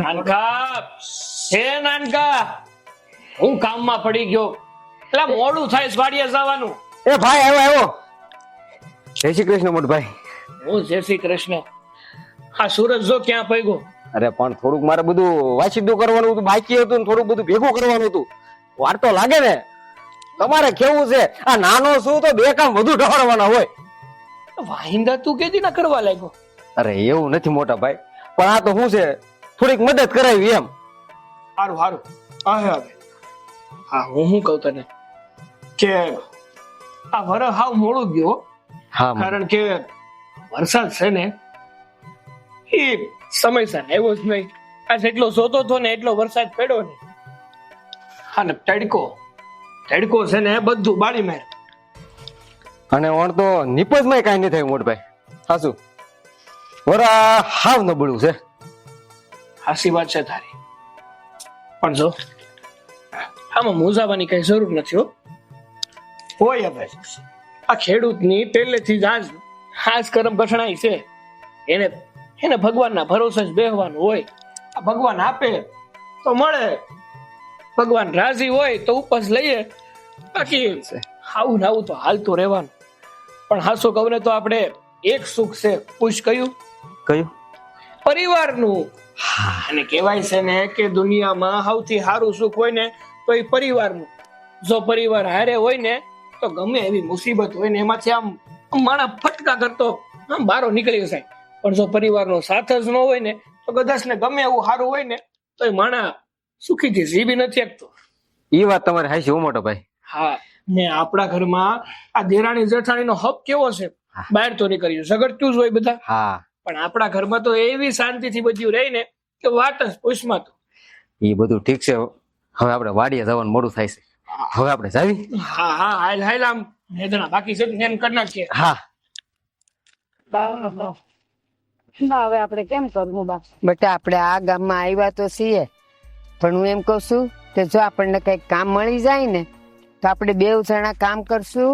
નાનકા હે નાનકા, હું કામમાં પડી ગયો. એટલે મોડું થાય વાડીએ જવાનું. એ ભાઈ આવ્યો. જય શ્રી કૃષ્ણ મોટભાઈ. હું જય શ્રી કૃષ્ણ. આ સુરજ જો ક્યાં પગ્યો. અરે પણ થોડુંક મારે બધું વાંચીદું કરવાનું હતું, બાકી હતું, થોડુંક બધું ભેગું કરવાનું હતું. વાર તો લાગે ને. તમારે કેવું છે, આ નાનો શું તો બે કામ વધુ ઢોળવાના હોય. વાહિંદા તું કેદી ના કરવા લાગ્યો? અરે એવું નથી મોટા ભાઈ, પણ આ તો શું છે, થોડીક મદદ કરાવી એમ. સારું સારું. હા હું શું કહું તને કે આ વરસ હાવ મોડું ગયો. હા કારણ કે વરસાદ છે ને એ સમયસર આવ્યો જ નહીં. આ જેટલો જોતો હતો ને એટલો વરસાદ પડ્યો ને. અને તડકો છે ને બધું બાળી માર. અને વણ તો નિપજમાં કઈ નહીં થયું મોટભાઈ. હાસુ વરા હાવ નબળું છે. હાસી વાત છે તારી, પણ જો આમાં મૂંઝાવાની કઈ જરૂર નથી હો. હોય હવે આ ખેડૂતની પહેલેથી જ આજ કરમ કઠણાઈ છે. એને ભગવાનના ભરોસે જ બેહવાનું હોય. આ ભગવાન આપે તો મળે, ભગવાન રાજી હોય તો ઉપજ લઈએ, બાકી આવું ને આવું તો હાલતું રહેવાનું. પણ હાસુ કહું ને તો આપણે એક સુખ છે. પૂછ કયું? પરિવારનું. અને કહેવાય છે ને કે દુનિયામાં સૌથી સારું સુખ હોય ને તો એ પરિવારનું. જો પરિવાર હારે હોય ને તો ગમે એવી મુસીબત હોય ને એમાંથી આમ માણસ ફટકા કરતો આમ બારો નીકળી જાય. પણ જો પરિવારનો સાથ જ ન હોય ને તો કદાચ ને ગમે એવું સારું હોય ને તો એ માણસ સુખીથી જીવી નથી શકતો. એ વાત તમારે હાચી હો મોટો ભાઈ. હા, ને આપણા ઘરમાં આ દેરાણી જેઠાણીનો હક કેવો છે, બહાર તો નીકળ્યું ઝઘડતું જ હોય બધા. હા, પણ આપણા ઘરમાં તો એવી શાંતિથી બધું રહી ને કે વાત જ પૂછમાં. તો એ બધું ઠીક છે. હવે આપણે વાડીએ જવાનું મોડું થાય છે. હવે આપણે જાવી. હા હાલ આમ નેદણા બાકી છે એમ કરી નાખીએ. હા હવે આપણે કેમ કરવું બા? બેટા આપણે આ ગામમાં આવ્યા તો છીએ, પણ હું એમ કહું છું કે જો આપણને કઈક કામ મળી જાય ને તો આપણે 2 જણા કામ કરશું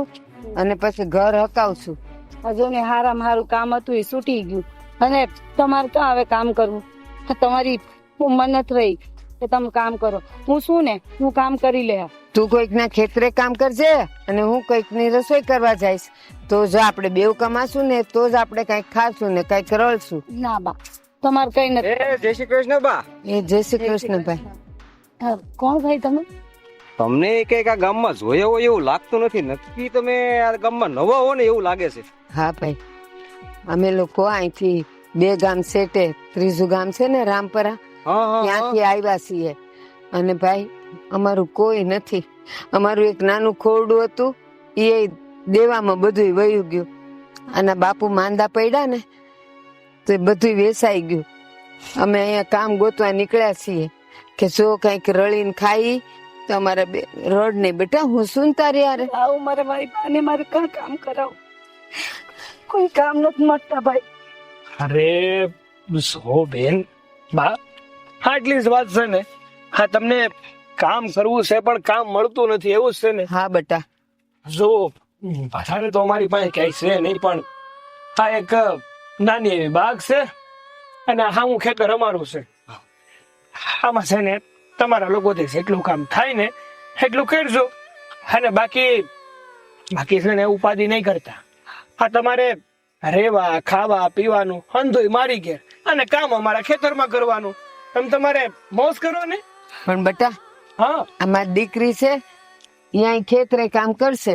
અને પછી ઘર હકાવશું. હજુ ને હારામાં હારું કામ હતું એ છૂટી ગયું, અને તમારે ક્યાં હવે કામ કરવું? તમારી મન્નત રહી કે તમે કામ કરો. હું શું ને હું કામ કરી લે. તું કોઈક ના ખેતરે કામ કરજે અને હું કોઈક ની રસોઈ કરવા જઈશ. તો જો આપણે 2 કમાશું ને તો જ આપણે કઈક ખાશું ને કઈક રળશું. ના બા, તમારે કઈ નથી. જય શ્રી કૃષ્ણ બા. એ જય શ્રી કૃષ્ણ ભાઈ. કોણ ભાઈ તમે? તમને કઈક આ ગામમાં જોયા હોય એવું લાગતું નથી. નક્કી તમે આ ગામમાં નવા હો ને એવું લાગે છે. હા ભાઈ, અમે લોકો અહીંથી 2 ગામ સેટે, 3જું ગામ છે ને રામપરા, ત્યાંથી આવ્યા છીએ. અને ભાઈ અમારું કોઈ નથી. અમારું એક નાનું ખોરડું હતું, એ દેવામાં બધું વયું ગયું. આના બાપુ માંદા પડ્યા ને તો એ બધું વેચાઈ ગયું. અમે અહીંયા કામ ગોતવા નીકળ્યા છીએ કે જો કઈક રળીને ખાઈ તો અમારે રોડ નહીં. બેટા હું શું તારી યાર આવું મારે મારી બાને મારે કઈ કામ કરાવું? કોઈ કામ નથી મળતા ભાઈ. અરે સો બેન બા, આટલી જ વાત છે ને. હા, તમને કામ કરવું છે પણ કામ મળતું નથી એવું જ છે ને. હા બેટા, જો વધારે તો અમારી પાસે ક્યાંય છે નહીં, પણ આ એક નાની એવી બાગ છે અને હા હું ખેતર અમારું છે. આમાં છે ને તમારા લોકોથી જેટલું કામ થાય ને એટલું કરજો, અને બાકી છે ને ઉપાધિ નહીં કરતા. આ તમારે રેવા ખાવા પીવાનું અંધોય મારી ઘેર અને કામ અમારા ખેતરમાં કરવાનું. તમે તમારે મોજ કરો ને. પણ બેટા હા, અમારી દીકરી છે અહીંયા ખેતરે કામ કરશે,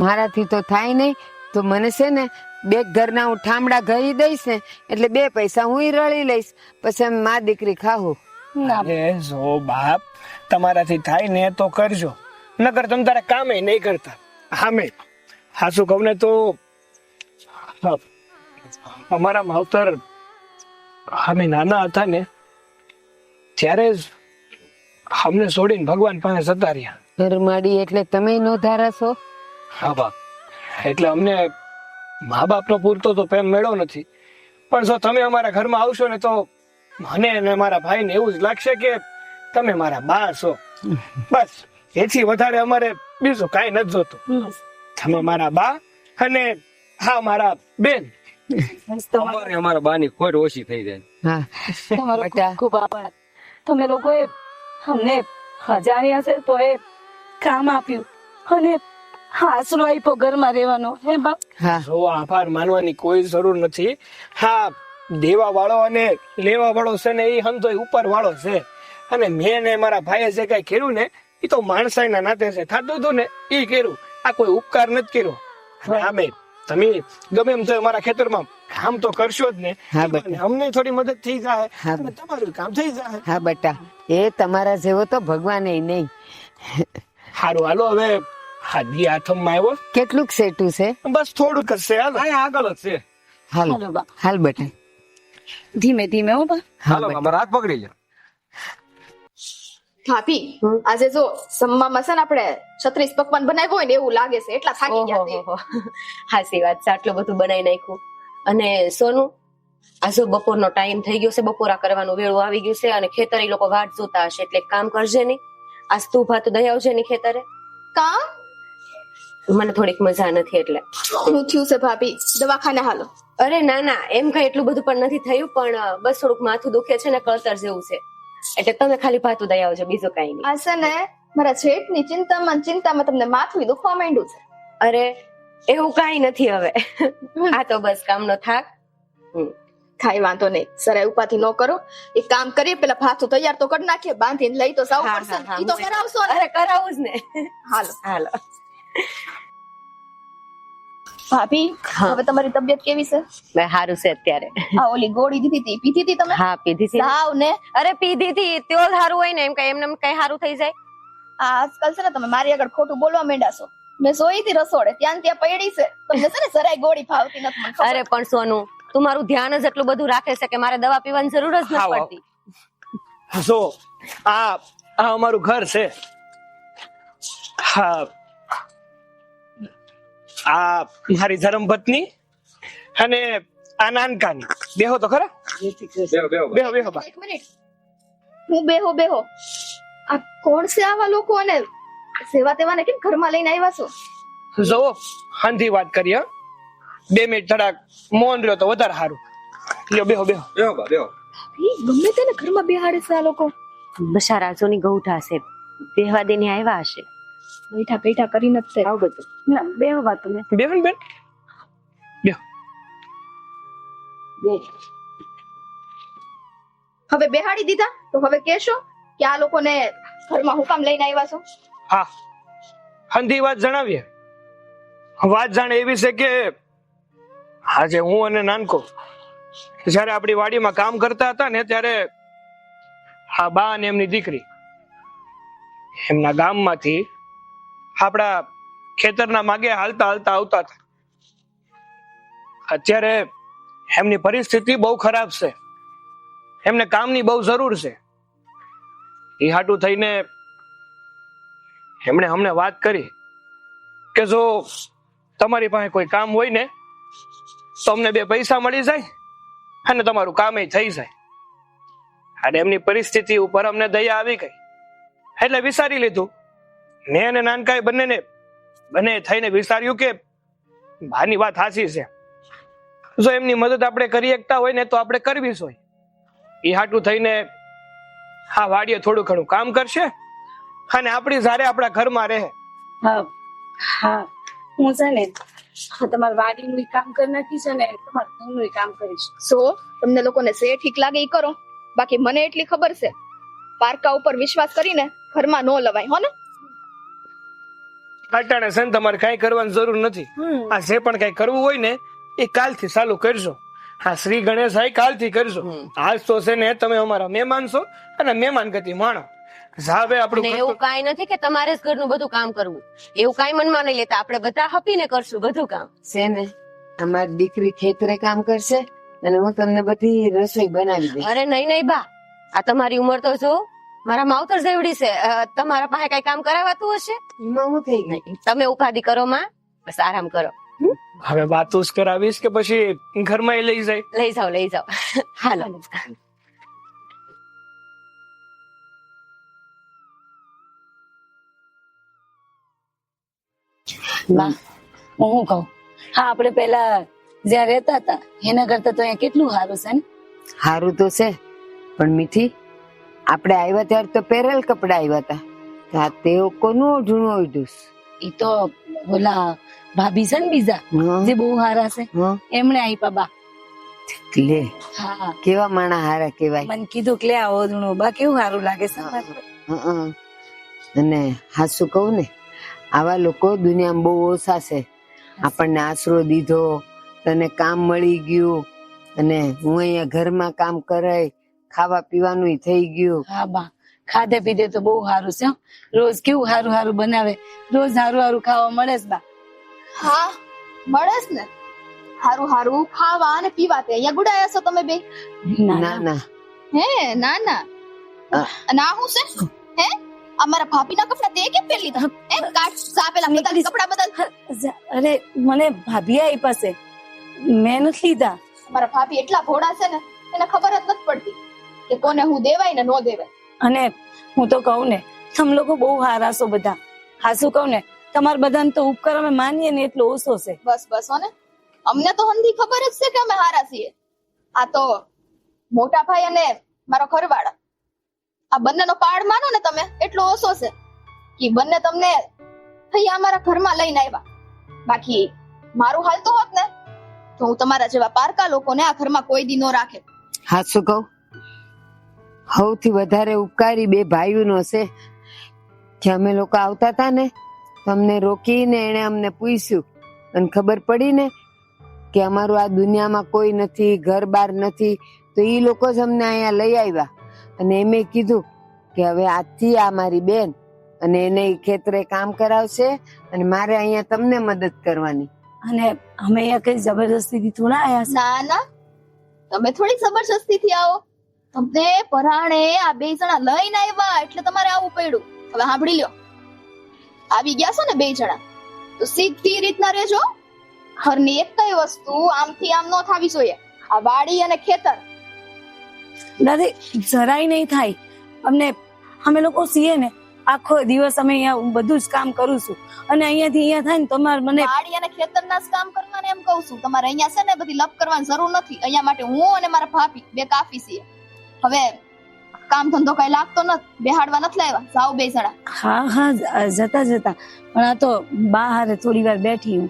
મારાથી તો થાય નહીં. તો મને છે ને 2 ઘરના હું ઠામડા ઘરી દઈશ ને એટલે 2 પૈસા હું રળી લઈશ, પછી અમે મા દીકરી ખાવું. જો બાપ, તમારાથી થાય ને તો કરજો, નકર તમે તારા કામે નહીં કરતા. હામે હાસુ કહું ને તો અમારા માવતર અમે નાના હતા ને ત્યારે જ અમને છોડીને ભગવાન પાસે જતા રહ્યા. ઘરમાડી એટલે તમે નો ધારા છો? હા બાપ, એટલે અમને મા બાપનો પૂરતો તો પ્રેમ મળ્યો નથી. પણ જો તમે અમારા ઘરમાં આવશો ને તો મને અને મારા ભાઈને એવું જ લાગશે કે તમે મારા બા છો. બસ એથી વધારે અમારે બીજું કાંઈ નથી જોતું. તમે મારા બા અને હા મારા બેન. અમારા બાની ખોટ ઓછી થઈ જાય. હા તમારો બેટા. ખૂબ ખૂબ આભાર. તમે લોકોએ અમને અજાણ્યા છે તો એ કામ આપ્યું અને આશરો આપ્યો ઘરમાં રહેવાનો. હે બાપ, હા જો આભાર માનવાની કોઈ જરૂર નથી. હા, દેવા વાળો અને લેવા વાળો છે ને એ હંધોય ઉપર વાળો છે. અને મેં ને મારા ભાઈએ જે કઈ કર્યું ને એ તો માણસાઈના નાતે છે. થતું હતું ને એ કર્યું. આ કોઈ ઉપકાર નથી કર્યો. આમે તમે ગમે એમ તો મારા ખેતરમાં કામ તો કરશો જ ને. હા બેટા. અને અમને થોડી મદદ થઈ જાય હા. અને તમારું કામ થઈ જાય. હા બેટા, એ તમારા જેવો તો ભગવાન નહીં. સારું, હાલો હવે હાદી આથમમાં આવ્યો. કેટલુંક સેટું છે? બસ થોડુંક જ છે. હાલો અહીંયા આગળ જ છે. હાલ હાલો બા, હાલ બેટા. ધીમે ધીમે હો બા. હા હાલો બેટા. અમારા હાથ પકડી લે. ભાભી આજે જો જમવામાં છે ને આપણે 36 પકવાન બનાવ્યો હોય ને એવું લાગે છે, એટલા થાકી ગયા છે. ઓહો, હાચી વાત છે, આટલું બધું બનાવી નાખ્યું. અને સોનું, આ જો બપોરનો ટાઈમ થઈ ગયો છે, બપોરા કરવાનું વેળું આવી ગયું છે અને ખેતર એ લોકો વાટ જોતા હશે, એટલે એક કામ કરજે નહીં, આજ તું ભાતું દઈ આવજે ને ખેતરે. કા મને થોડીક મજા નથી એટલે. શું થયું છે ભાભી? દવાખાને હાલો. અરે ના ના, એમ કઈ એટલું બધું પણ નથી થયું, પણ બસ થોડુંક માથું દુખે છે ને કળતર જેવું છે, એટલે તમે ખાલી ભાતું દઈ આવજો, બીજું કઈ નહીં. આ છે ને મારા જેઠની ચિંતામાં તમને માથું દુખવા માંડ્યું છે. અરે એવું કઈ નથી હવે, આ તો બસ કામનો થાક. કાંઈ વાંધો નહીં, સરાય ઉપાથી ન કરો. એક કામ કરીએ, પેલા ભાથું તૈયાર તો કરી નાખીએ, બાંધીને લઈ તો સાવ હા, પડશે હા, હા, ને. ઈ તો કરાવશો ને? અરે કરાવું જ ને. હાલો હાલો. ભાભી, હા. હવે તમારી તબિયત કેવી છે? મેં સારું છે અત્યારે. આ ઓલી ગોળી દીધી હતી, પીધી હતી તમે? હા, પીધી છે ને. સાવ ને અરે પીધી હતી, તેઓ સારું હોય ને, એમ કઈ એમને કઈ સારું થઈ જાય. આ આજકાલ છે ને તમે મારી આગળ ખોટું બોલવા માંડ્યા છો. મેં જોઈ હતી રસોડે, ત્યાં પડી છે. તમને છે ને સરાય ગોળી ભાવતી નથી, મને ખબર. અરે પણ સોનું, તું મારું ધ્યાન જ એટલું બધું રાખે છે કે મારે દવા પીવાની જરૂર જ નથી હા, પડતી. જો આ અમારું ઘર છે. હા, આ મારી ધર્મપત્ની અને આ નાનકાની. બેહો તો ખરા. બેહો બેહો બા. એક મિનિટ, હું બેહો. આ કોણ છે આવા લોકો? અને સેવા તેવાને કેમ ઘરમાં લઈને આવ્યા છો? જો હાંધી વાત કરીએ. 2 મિનિટ થોડાક મૌન રહ્યો તો વધારે સારું. લ્યો બેહો બેહો. બેહો બા બેહો. ગમે તેને ઘરમાં બેહાડે છે આ લોકો. બસ આ રાજુની ગૌઠા છે, બેહવા દઈને આવ્યા હશે. બેઠા કરીને જ તે. આવું બધું. ના, બેહો બા તમે. બેહો ને બેન. બેહો. હવે બેહાડી દીધા તો હવે કહેશો કે આ લોકોને ઘરમાં હું કામ લઈને આવ્યા છો? હા, હાંધી વાત જણાવીએ. વાત જાણે એવી છે કે આજે હું અને નાનકો જયારે આપણી વાડીમાં કામ કરતા હતા ને, ત્યારે હા બા અને એમની દીકરી એમના ગામમાંથી આપણા ખેતરના માગે હાલતા આવતા હતા. અત્યારે એમની પરિસ્થિતિ બહુ ખરાબ છે, એમને કામની બહુ જરૂર છે. એ હાટું થઈને એમણે અમને વાત કરી કે જો તમારી પાસે કોઈ કામ હોય ને તો અમને 2 પૈસા મળી જાય અને તમારું કામ થઈ જાય. અને એમની પરિસ્થિતિ ઉપર અમને દયા આવી ગઈ, એટલે વિચારી લીધું. મેં અને નાનકાએ બંને થઈને વિચાર્યું કે ભાની વાત સાચી છે, જો એમની મદદ આપણે કરી શકતા હોય ને તો આપણે કરવી જ હોય. એ હાટું થઈને હા વાડીએ થોડું ઘણું કામ કરશે અને આપણી ઝારે આપણા ઘરમાં રહે. હા હા, હું છે ને તમારા વાડીનું કામ કરી નાખીશ અને તમારા ઘરનું કામ કરીશ. સો તમને લોકોને જે ઠીક લાગે એ કરો, બાકી મને એટલી ખબર છે, પારકા ઉપર વિશ્વાસ કરીને ઘરમાં ન લવાય, હો ને? અટાણે છે ને તમારે કઈ કરવાની જરૂર નથી. આ જે પણ કઈ કરવું હોય ને એ કાલથી ચાલુ કરજો. હા, શ્રી ગણેશ કાલથી કરજો. આજ તો છે ને તમે અમારા મહેમાન છો અને મહેમાન ગતિ માણો. જાવે અને આપણું એવું કઈ નથી કે તમારે જ ઘરનું બધું કામ કરવું, એવું કઈ મનમાં નહીં લેતા, આપણે બધા હપીને કરશું બધું કામ. છે ને અમારી દીકરી ખેતરે કામ કરશે અને હું તમને બધી રસોઈ બનાવી દઈશ. અરે નહીં બા, આ તમારી ઉંમર તો જો મારા માવતર જેવડી છે, તમારા પાસે કઈ કામ કરાવાતું હશે? એમાં હું થઈ ગઈ? તમે ઉપાધિ કરો માં, બસ આરામ કરો. હવે વાતો જ કરાવીશ કે પછી ઘરમાં લઈ જાય? લઈ જાઓ હાલો. બા, હું કહું, હા આપણે પેલા જ્યાં રહેતા હતા એના કરતા તો અહીંયા કેટલું સારું છે ને. સારું તો છે, પણ મીઠી આપણે આવ્યા ત્યારે તો પહેરેલ કપડા આવ્યા હતા. આ તેઓ કોનું ઓઢું ઓઢું? ઈ તો ઓલા ભાભી છે ને બીજા જે બહુ હારા છે એમણે આપ્યા બા. લે હા કેવા માણા હારા કેવાય. મને કીધું કે લે આ ઓઢણું બા કેવું સારું લાગે છે. હં. અને હાસું કહું ને, આવા લોકો દુનિયામાં બહુ ઓછા છે. આપણને આશરો દીધો, તને કામ મળી ગયું, અને હું અહીંયા ઘરમાં કામ કરાય, ખાવા પીવાનું થઈ ગયું. હા બા, ખાધે પીધે તો બહુ સારું છે હો. રોજ કેવું સારું સારું બનાવે, રોજ સારું સારું ખાવા મળે છે બા. હા મળે જ ને, હારું હારું ખાવા અને પીવા. તે અહીંયા ગુડાયા છો તમે બે? ના ના, હે ના ના ના, હું છે હે અમારા ભાભીના કપડા તે કેમ પહેરી લીધા? એમ કાઢ જા પેલા બદલ કપડા બદલ. અરે મને ભાભી આપ્યા છે, મેં નથી લીધા. અમારા ભાભી એટલા ભોળા છે ને, એને ખબર જ નથી પડતી કે કોને હું દેવાય ને નો દેવાય. અને હું તો કહું ને, તમે લોકો બહુ હારા છો બધા. હાસું કહું ને, તમારા બધાને તો ઉપકાર અમે માનીએ ને એટલો ઓછો છે. બસ બસ હો ને, અમને તો હંધી ખબર જ છે કે અમે હારા છીએ. આ તો મોટા ભાઈ અને મારો ઘરવાળા, આ બંનેનો પાડ માનો ને તમે એટલો ઓછો છે કે બંને તમને થઈ અમારા ઘરમાં લઈને આવ્યા. બાકી મારું હાલતું હોત ને તો હું તમારા જેવા પારકા લોકોને આ ઘરમાં કોઈ દી નો રાખે. હાસું કહું, સૌથી વધારે ઉપકારી બે ભાઈઓનો છે. કે અમે લોકો આવતા હતા ને, તમને રોકીને એને અમને પૂછ્યું અને ખબર પડી ને કે અમારું આ દુનિયામાં કોઈ નથી, ઘર બાર નથી, તો એ લોકો જ અમને અહીંયા લઈ આવ્યા. અને એમે કીધું કે હવે આજથી આ મારી બેન, અને એને ખેતરે કામ કરાવશે, અને મારે અહીંયા તમને મદદ કરવાની. અને અમે અહીંયા કઈ જબરદસ્તીથી થોડા આયા છે. ના ના, તમે થોડી જબરજસ્તીથી આવો. તમને પરાણે આ બે જણા લઈને આવ્યા એટલે તમારે આવવું પડ્યું. હવે સાંભળી લ્યો, આવી ગયા છો ને બે જણા, તો સીધી રીતના રહેજો. ઘરની એક કઈ વસ્તુ આમથી આમ નો થવી જોઈએ. આ વાડી અને ખેતર દાદી જરાય નહીં થાય. અમે લોકો છીએ ને, આખો દિવસ અમે અહીંયા બધું જ કામ કરું છું, અને અહીંયાથી અહીંયા થાય ને તમારે મને વાડી અને ખેતરના જ કામ કરવાને એમ કહું છું. તમારે અહીંયા છે ને બધી લપ કરવાની જરૂર નથી. અહીંયા માટે હું અને મારા ભાભી બે કાફી છીએ. હવે કામ ધંધો કઈ લાગતો નથી, બેહાડવા નથી લાવ્યા. જાઓ બે જણા. હા હા જતા જતા, પણ આ તો બહાર થોડી વાર બેઠી હું,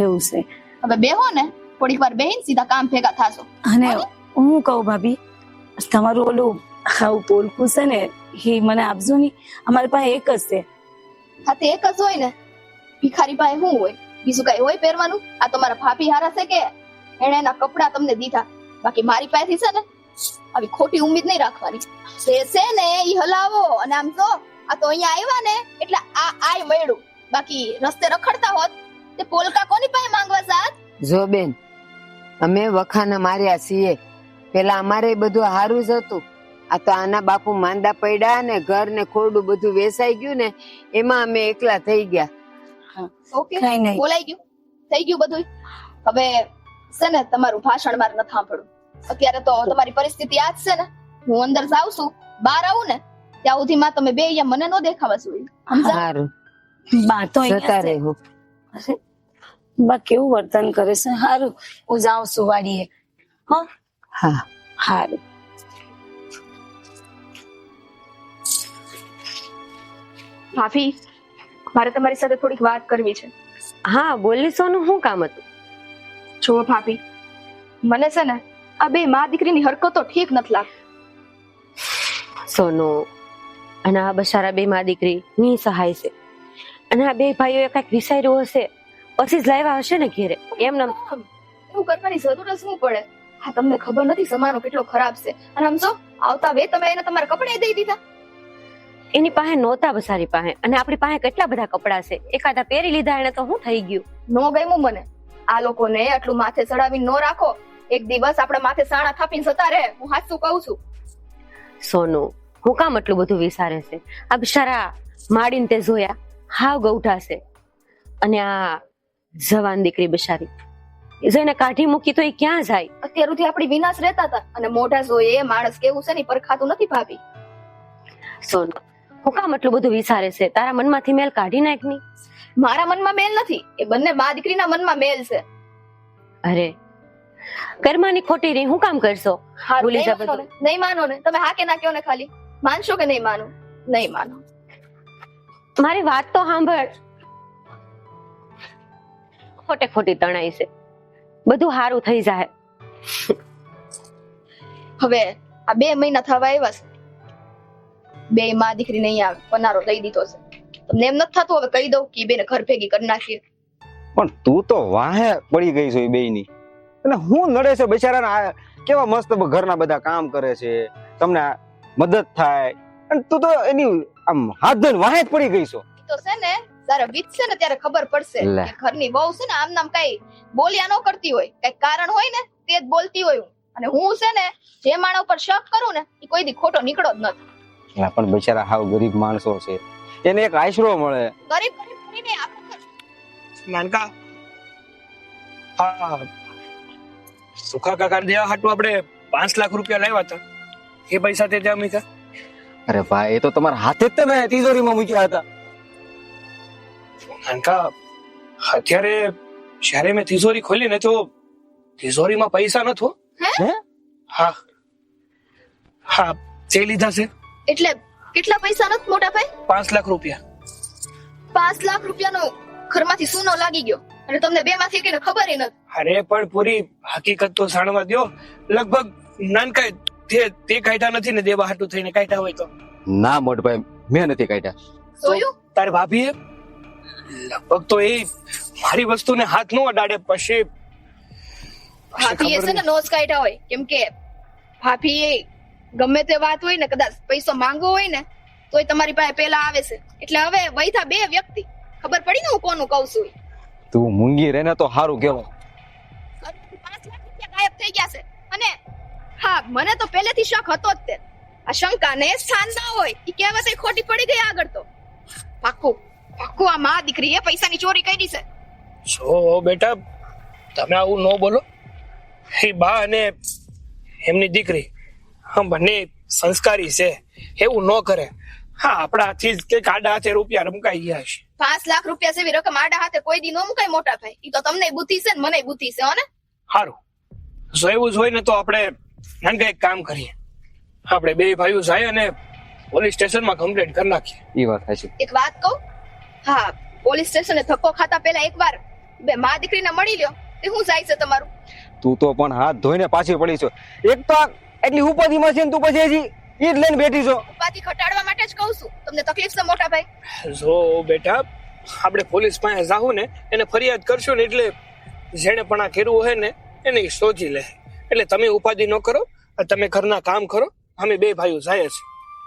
એવું છે. હવે બેહો ને, થોડીક વાર બેહીને સીધા કામ ભેગા થાશો. અને હું કહું ભાભી, તમારું ઓલું આવું પોલકું છે ને, એ મને આપજો ને. અમારી પાસે એક જ છે. હા તે એક જ હોય ને, ભિખારી પાસે શું હોય? બીજું કઈ હોય પહેરવાનું? આ તો મારા ભાભી હારા છે કે એને એના કપડા તમને દીધા. બાકી મારી પાસેથી છે ને આવી ખોટી ઉમ્મીદ નહીં રાખવાની. જે છે ને ઈ હલાવો. અને આમ જો આ તો અહીંયા આવ્યા ને એટલે આય મળ્યું. બાકી રસ્તે રખડતા હોત તે પોલકા કોની પાસે માંગવા જાત? જો બેન, અમે વખાના માર્યા છીએ. પેલા અમારે બધું હારું જ હતું. આ તો આના બાપુ માંદા પડ્યા ને ઘર ને ખોરડું બધું વેસાઈ ગયું ને, એમાં અમે એકલા થઈ ગયા. ઓકે, કઈ નહીં. બોલાઈ ગયું, થઈ ગયું બધું. હવે છે ને તમારું ભાષણ મારે નથી સાંભળવું. અત્યારે તો તમારી પરિસ્થિતિ આ જ છે ને. હું અંદર જાઉં છું, બહાર આવું ને ત્યાં સુધીમાં તમે બે અહીંયા મને નો દેખાવા જોઈએ. સમજ્યા? હારું, બા તો જતા અહીંયા છે. રહેવું. અરે, બા કેવું વર્તન કરે છે. હારું, હું જાઉં છું વાડીએ. હા હા, હારું. ભાભી, મારે તમારી સાથે થોડીક વાત કરવી છે. હા બોલી સોનું, શું કામ હતું? જુઓ ભાભી, મને છે ને આ બે મા દીકરીની હરકતો ઠીક નથી લાગતી. સોનું, અને આ બસારા બે માં દીકરી ની સહાય છે, અને આ બે ભાઈઓ કઈક વિચાર્યું હશે પછી જ લાવ્યા હશે ને ઘેરે. એમ એવું કરવાની જરૂર જ શું પડે? હા તમને ખબર નથી સમાનો કેટલો ખરાબ છે. અને આમ જો આવતા વે તમે એને તમારા કપડા દઈ દીધા. એની પાસે નહોતા બસારી પાસે, અને આપણી પાસે કેટલા બધા કપડા છે, એકાદા પહેરી લીધા એને તો શું થઈ ગયું? નો ગમ્યું મને. આ લોકોને આટલું માથે ચડાવીને નો રાખો. એક દિવસ આપણા માથે સાણા થાપીને જતા રહે. હું સાચું કહું છું. સોનું, હું કામ એટલું બધું વિચારે છે? આ બિચારા માડીને તે જોયા હાવ ગૌઠા છે, અને આ જવાન દીકરી બિચારી જો એને કાઢી મૂકી તો એ ક્યાં જાય? અત્યાર સુધી આપણી વિનાશ રહેતા હતા, અને મોઢા જોઈએ માણસ કેવું છે ને પરખાતું નથી ભાભી. સોનું, હું કામ એટલું બધું વિચારે છે? તારા મનમાંથી મેલ કાઢી નાખ ની. મારા મનમાં મેલ નથી, એ બંને મા દીકરીના મનમાં મેલ છે. અરે કર્માની ખોટી રહી હું કામ કરશો હારું, ભૂલી નહીં જા માનો બધું. ને? નહીં માનો ને? તમે હા કે ના કહો ને ખાલી. માનશો કે નહીં માનો? નહીં માનો. મારી વાત તો સાંભળ. ખોટે ખોટી તણાઈ છે, બધું સારું થઈ જાય. હવે આ 2 મહિના થવા આવ્યા છે. 2 માં દીકરી નહીં આવે, પનારો દઈ દીધો છે. તમને એમ નથી થતું હવે કહી દઉં કે બેને ઘર ભેગી કરી નાખીએ? પણ તું તો વાહે પડી ગઈ છો એ બેયની. અને હું નડે છે બિચારાના, કેવા મસ્ત ઘરના બધા કામ કરે છે, તમને મદદ થાય, અને તું તો એની આમ હાથ ધોઈને વાહે જ પડી ગઈ છો. ઈ તો છે ને જ્યારે વીતશે ને ત્યારે ખબર પડશે લે. કે ઘરની વહુ છે ને આમ નામ કઈ બોલ્યા ન કરતી હોય, કઈ કારણ હોય ને તે જ બોલતી હોય. અને હું છે ને જે માણસ ઉપર શક કરું ને એ કોઈ દી ખોટો નીકળો જ નથી. એટલે પણ બિચારા હાવ ગરીબ માણસો છે, એને એક આશરો મળે. ગરીબ ગરીબ કરીને આપણે નાનકા, હા, સુખા કાકા દેવા હાટુ આપણે 5 લાખ રૂપિયા લાવ્યા હતા, એ પૈસા તે ત્યાં મૂક્યા. અરે ભાઈ, એ તો તમારા હાથે જ તમે તિજોરીમાં મૂક્યા હતા. નાનકા, અત્યારે જ્યારે મેં તિજોરી ખોલી ને તો તિજોરીમાં પૈસા નતો. હે? હા હા, તે લીધા છે એટલે કેટલા પૈસા નથી મોટા ભાઈ? 5 લાખ રૂપિયા. 5 લાખ રૂપિયાનો ઘરમાંથી સૂનો લાગી ગયો અને તમને 2 માંથી એકને ખબર ય નથી. અરે પણ પૂરી હકીકત તો જાણવા દ્યો. લગભગ નાનકા તે કાઢ્યા નથી ને, દેવા હાટુ થઈને કાઢ્યા હોય તો. ના મોટભાઈ, મેં નથી કાઢ્યા. જોયું? તાર ભાભીએ લગભગ તો એ મારી વસ્તુને હાથ નો અડાડે, પછી ભાભી છે ને નોજ કાઢ્યા હોય, કેમ કે ભાભી એ ગમે તે વાત હોય ને, કદાચ પૈસો માંગવો હોય ને તોય તમારી પાસે પેલા આવે છે. એટલે હવે વૈથા 2 વ્યક્તિ, ખબર પડી ને હું કોનું કહું છું. તું મૂંગી રહે ને તો સારું કહેવાય. 5 લાખ રૂપિયા ગાયબ થઈ ગયા છે. અને હા, મને તો પહેલેથી શક હતો જ તે. આ શંકા ને સ્થાન ના હોય એ કહેવત એ ખોટી પડી ગઈ આગળ તો. પાક્કું પાક્કું આ મા દીકરીએ પૈસાની ચોરી કરી છે. જો બેટા, તમે આવું ન બોલો. એ બા અને એમની દીકરી બંને સંસ્કારી છે, એવું ન કરે. હા, આપણા હાથી જ કે આડા હાથે રૂપિયા રમકાઈ ગયા છે. 5 લાખ રૂપિયા જેવી રકમ આડા હાથે કોઈ દી નો મુકાય મોટા ભાઈ. ઈ તો તમને બુદ્ધિ છે ને મને બુદ્ધિ છે. હો ને? સારું, જો એવું જ હોય ને તો આપણે નાનકા એક કામ કરીએ, આપણે 2 ભાઈઓ જાય અને પોલીસ સ્ટેશનમાં કમ્પ્લેન્ટ કરી નાખીએ. એ વાત સાચી. એક વાત કહું? હા, પોલીસ સ્ટેશને ધક્કો ખાતા પહેલા એકવાર 2 મા દીકરીને મળી લ્યો. તે શું જાય છે તમારું? તું તો પણ હાથ ધોઈને પાછી પડી છો. એક તો એટલી ઉપાધિમાં છે ને તું પછી હજી ઈ જ લઈને બેઠી છો. ઉપાધિ ઘટાડવા માટે જ કહું છું. તમને તકલીફ છે મોટા ભાઈ? જો બેટા, આપણે પોલીસ પાસે જાહું ને, એને ફરિયાદ કરશું ને એટલે જેને પણ આ કર્યું હોય ને એને શોધી લે. એટલે તમે ઉપાધિ ન કરો, તમે ઘરના કામ કરો. અમે 2 ભાઈઓ જાય છે.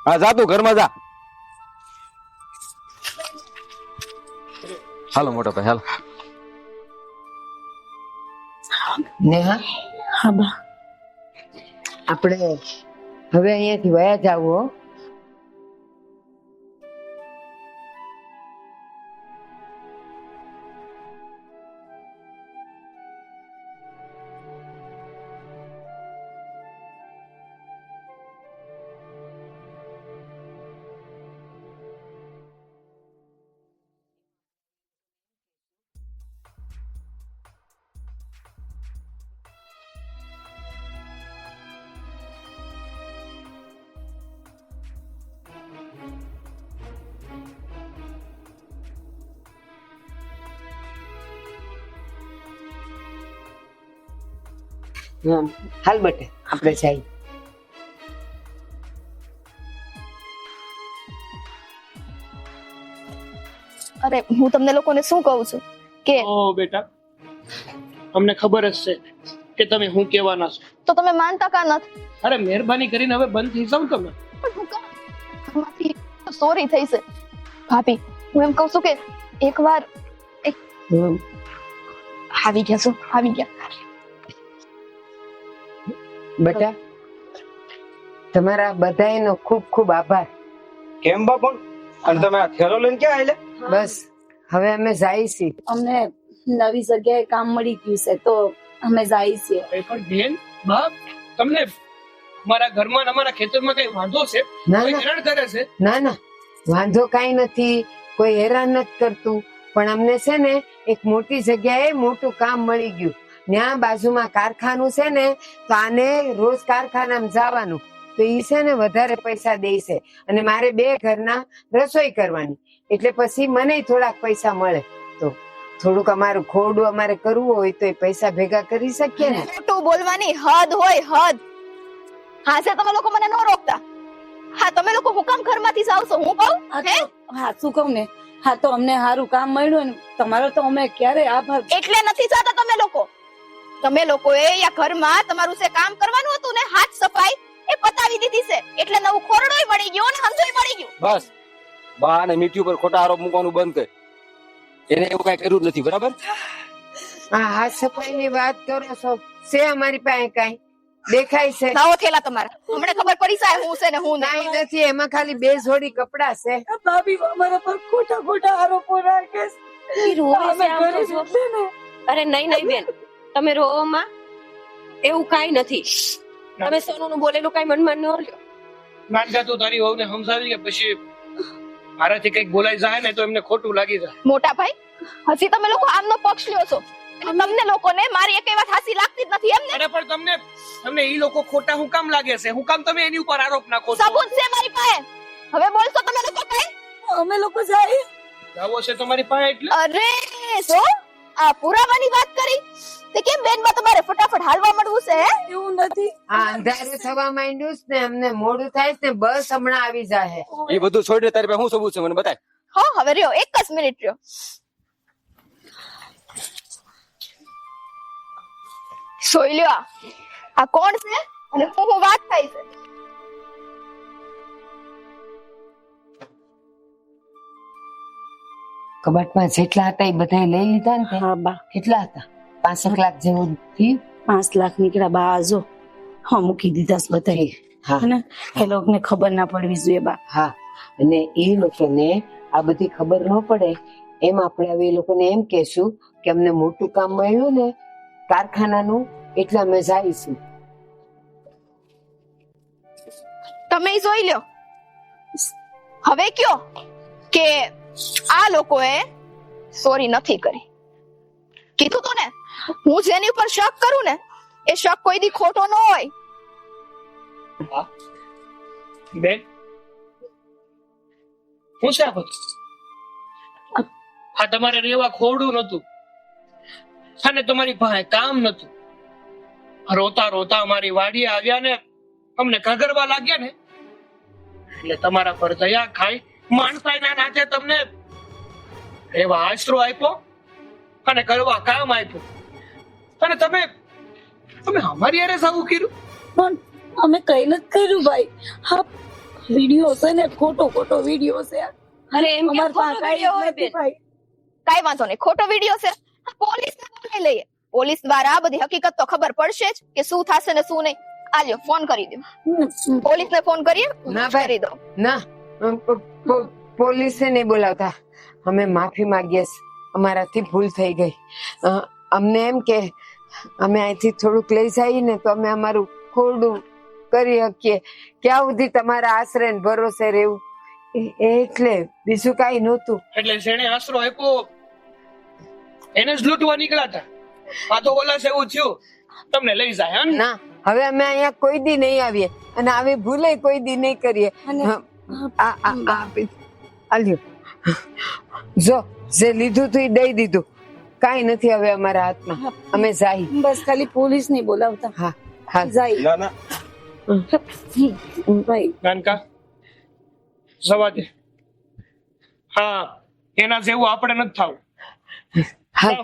હા, જા તું ઘરમાં જા. હાલો મોટો ભાઈ, હાલો. નેહા, હા બા. આપણે હવે અહીંયાથી વયા જાવું હો. હાલ બટે, આપણે જઈએ. અરે હું તમને લોકોને શું કહું છું કે ઓ બેટા, અમને ખબર જ છે કે તમે શું કહેવાના છો. તો તમે માનતા કા નથી? અરે મહેરબાની કરીને હવે બંધ થઈ જાવ તમે. પણ હું કામ? ઘરમાંથી ચોરી થઈ છે ભાભી. હું એમ કહું છું કે એકવાર આવી ગયા છો, આવી ગયા. બેટા, તમારા બધાયનો ખૂબ ખૂબ આભાર. કેમ બા પણ? અને તમે આ થેલો લઈને ક્યાં આયલા? બસ હવે અમે જાય છીએ. અમને નવી જગ્યાએ કામ મળી ગયું છે તો અમે જાય છીએ. પણ બેન, બાપ, તમને અમારા ઘરમાં ને અમારા ખેતરમાં કઈ વાંધો છે? ના કોઈ ના હેરાન કરે છે? ના ના, વાંધો કાંઈ નથી, કોઈ હેરાન નથી કરતું. પણ અમને છે ને એક મોટી જગ્યાએ મોટું કામ મળી ગયું ત્યાં બાજુમાં કારખાનું છે ને તો આને રોજ કારખાનામાં જવાનું તો ઈ છે ને વધારે પૈસા દે છે અને મારે 2 ઘરના રસોઈ કરવાની એટલે પછી મને થોડાક પૈસા મળે તો થોડુંક અમારું ખોડું અમારે કરવું હોય તો એ પૈસા ભેગા કરી શકીએ ને. ખોટું બોલવાની હદ હોય હદ. હા છે તમે લોકો મને ન રોકતા. હા તમે લોકો હું કામ ઘરમાંથી જાવ છો હું કહું હા હે તો- હા શું કહું ને હા તો અમને સારું કામ મળ્યું ને તમારો તો અમે ક્યારે આભાર. એટલે નથી જાતા તમે લોકોએ યા ઘરમાં તમારું જે કામ કરવાનું હતું ને હાથ સફાઈ એ પતાવી દીધી છે એટલે નવું ખોરડોય મળી ગયો ને હંધોય મળી ગયું. બસ બા અને મીઠી ઉપર ખોટા આરોપ મૂકવાનું બંધ કર. એને એવું કઈ કર્યું જ નથી, બરાબર? હા હાથ સફાઈની વાત કરો છો છે અમારી પાસે કાંઈ દેખાય છે? લાવો થેલા તમારા હમણાં ખબર પડી જાય હું છે ને હું કાંઈ નહીં. નથી એમાં ખાલી 2 જોડી કપડા છે. ભાભી અમારા પર ખોટા ખોટા આરોપો રાખે છે. ઈ રોવે છે અમે આમ તો ગરીબ જો. છે ને. અરે નહીં નહીં બેન, તમે રોવામાં એવું કાઈ નથી. તમે સોનુનું બોલેલું કાઈ મનમાં ન લ્યો. નાનકા તું તારી વહુને સમજાવી કે પછી મારાથી કઈક બોલાઈ જાય ને તો એમને ખોટું લાગી જાય. મોટા ભાઈ હજી તમે લોકો આમનો પક્ષ લ્યો છો એટલે તમને લોકોને મારી એક વાત હાસી લાગતી જ નથી એમ ને. અરે પણ તમને ઈ લોકો ખોટા હું કામ લાગે છે? હું કામ તમે એની ઉપર આરોપ નાખો છો? સબૂત છે મારી પાસે. હવે બોલશો તમે લોકો કઈ? અમે લોકો જાય જાવો છે તમારી પાસે એટલે? અરે સો આ પુરાવાની વાત કરી તે કેમ બેનમાં તમારે ફટાફટ હાલવા મળવું છે હે? એવું નથી. આ અંધારું થવા માંડ્યું છે ને અમને મોડું થાય છે ને બસ હમણાં આવી જાય. એ બધું છોડીને તારી પાસે શું સબૂત છે મને બતાય. હો હવે રહ્યો એક જ મિનિટ રહ્યો. સોઈ લ્યો આ કોણ છે અને હું વાત થાય છે? કબાટમાં જેટલા હતા એ બધા લઈ લીધા ને તે? હા બા કેટલા હતા? 5 લાખ જેવું થયું. 5 લાખ નીકળ્યા બા જો હા મૂકી દીધા છે બધા. હા હે ને એ લોકોને ખબર ના પડવી જોઈએ બા. હા અને એ લોકોને આ બધી ખબર ન પડે એમ આપણે હવે એ લોકોને એમ કહેશું કે અમને મોટું કામ મળ્યું ને કારખાનાનું એટલે અમે જઈશું. તમે ઈ જોઈ લ્યો. હવે કયો કે આ લોકોએ સોરી નથી કરી. કીધું તું ને હું જેની ઉપર શક કરું ને એ શક કોઈ દી ખોટો ન હોય. બેન હું છે આ બધું? આ તમારે રેવા ખોડું નતું અને તમારી પાસે કામ નતું. રોતા રોતા અમારી વાડીએ આવ્યા ને અમને કગરવા લાગ્યા ને એટલે તમારા પર દયા ખાઈ માણસાઈના નાતે તમને રેવા આશરો આપ્યો અને કરવા કામ આપ્યું અને તમે અમારી હારે સાવું કર્યું. પણ અમે કઈ નથી કર્યું ભાઈ. હા વિડિયો છે ને ખોટો વિડિયો છે. અરે એમ કે અમારા ખોટો પાસે વિડિયો હોય કાંઈ બેન. નથી ભાઈ. કાઈ વાંધો નહીં ખોટો વિડીયો છે પોલીસને બોલાવી લઈએ. પોલીસ દ્વારા આ બધી હકીકત તો ખબર પડશે જ કે શું થશે ને શું નહીં. આલ્યો ફોન કરી દો. પોલીસને ફોન કરીએ ના ભાઈ. કરી દો. ના પોલીસે નહીં બોલાવતા. અમે માફી માંગીએ છીએ. અમારાથી ભૂલ થઈ ગઈ. અમને એમ કે અમે અહીંથી થોડુંક લઈ જઈએ ને તો અમે અમારું ખોરડું કરી શકીએ. ક્યાં સુધી તમારા આશરે ને ભરોસે રહેવું એટલે બીજું કાંઈ નહોતું. એટલે જેને આશરો આપ્યો એને જ લૂંટવા નીકળ્યા હતા. આ તો ઓલા છે એવું થયું તમને લઈ જાય. હે ને? ના હવે અમે અહીંયા કોઈ દી નહીં આવીએ અને આવી ભૂલે કોઈ દી નહીં કરીએ. આલ્યો જો જે લીધું તું એ દઈ દીધું. કાંઈ નથી હવે અમારા હાથમાં. અમે જાય. બસ ખાલી પોલીસ નહીં બોલાવતા. હા હા જાય ના ભાઈ. નાનકા જવા દે. હા એના જેવું આપણે નથી થવું. હાલ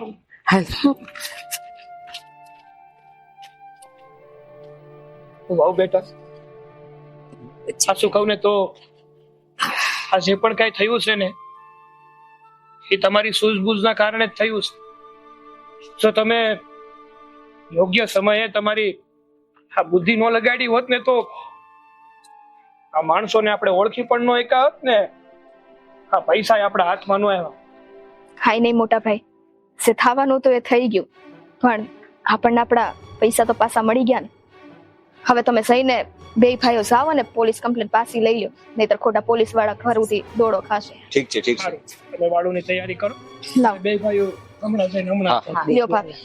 હાલ વાવ બેટા સાચું કહું ને તો આ જે પણ કઈ થયું છે ને એ તમારી સૂઝબૂઝના કારણે જ થયું છે. જો તમે યોગ્ય સમયે તમારી આ બુદ્ધિ ન લગાડી હોત ને તો આ માણસોને આપણે ઓળખી પણ ન એકા હોત ને આ પૈસા આપણા હાથમાં ન આવ્યા. કાઈ નહીં મોટા ભાઈ જે થવાનું તો એ થઈ ગયું પણ આપણને આપણા પૈસા તો પાછા મળી ગયા ને. હવે તમે જઈને 2 ભાઈઓ જાઓ અને પોલીસ કમ્પ્લેન પાછી લઈ લો નહીતર ખોટા પોલીસ વાળા ઘર સુધી દોડો ખાશે. ઠીક છે ઠીક છે. સારું એટલે વાળુની તૈયારી કરો. લાવ 2 ભાઈઓ હમણાં જઈને હમણાં હા. લ્યો ભાભી.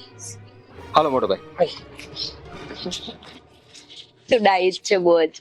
હાલો મોટો ભાઈ. તું ડાઈટ છે બહુ જ